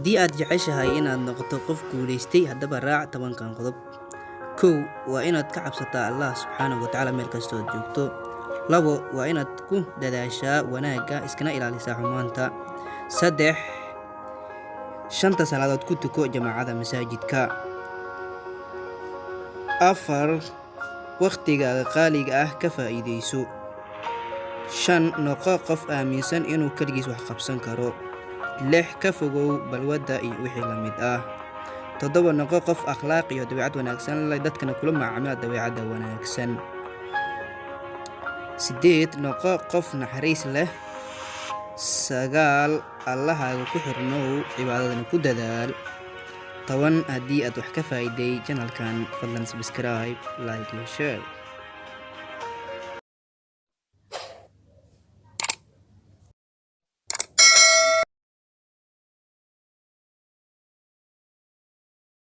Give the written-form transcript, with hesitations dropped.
haddii aad jeceshahay inaad noqoto qof guulaystay haddaba raac 10 qodob. kow waa inaad ka cabsataa Allah subxaanahu wa tacaala meel kasta oo aad joogto. 2 waa inaad ku dadaashaa wanaagga iskana ilaalisaa xumaanta. 3 shanta salaadood ku tuko jamaacada masaajidka. 4 waqtigaaga qaaliga ah ka faa'iidayso. 5 noqo qof aaminsan inuu kaligiis wax qabsan karo. 6 ka fogow balwadda iyo wixii la mid ah. 7 noqo qof akhlaaq iyo dabeecad wanaagsan leh, dadkana kula macaamila dabeecadda wanaagsan. 8 noqo qof naxariis leh. 9 Allahaaga ku xirnow, cibaadadana ku dadaal. 10 haddii aad wax ka faa'iiday channelkan, fadlan subscribe, like iyo share.